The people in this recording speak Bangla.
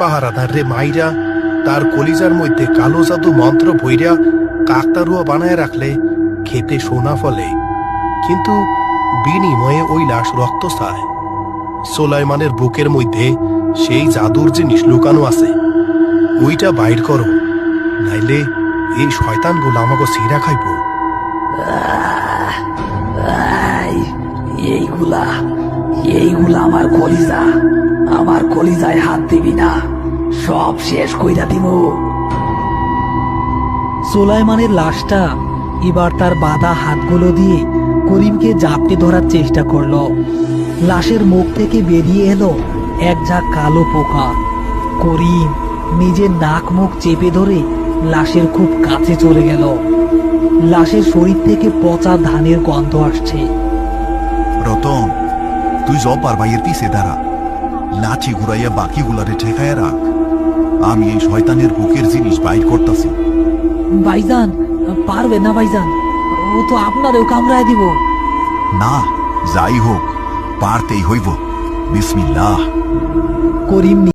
পাহারাদার রে মাইরা তার কলিজার মধ্যে কালো জাদু মন্ত্র ভইরা কাকতারুয়া বানায় রাখলে খেতে সোনা ফলে, কিন্তু বিনিময়ে ওই লাশ রক্ত চায়। সোলাইমানের বুকের মধ্যে সেই জাদুর জিনিস লুকানো আছে, ওইটা বাইর করো, নাইলে এই শয়তানগুলো আমাকে সিরা খাইব। এইগুলা এইগুলা আমার কলিজায় হাত দিবি না, সব শেষ কইরা দিব। সুলাইমানের লাশটা এবার তার বাঁধা হাতগুলো দিয়ে করিমকে জাপটে ধরার চেষ্টা করলো। লাশের মুখ থেকে বেরিয়ে এলো এক ঝাঁক কালো পোকা। করিম নিজের নাক মুখ চেপে ধরে লাশের খুব কাছে চলে গেল। লাশের শরীর থেকে পচা ধানের গন্ধ আসছে। রতন, তুই জব্বার ভাইয়ের পিছে দাঁড়া, লাঠি ঘুরাইয়া বাকিগুলারে ঠেকায় রাখ। আমি এই শয়তানের বুকের জিনিস বাইর করতেছি। ভাইজান, পারবে না ভাইজান, ও তো আপনারেও কামড়ায় দিব। না, যাই হোক, পারতেই হইব। বিসমিল্লাহ। করিম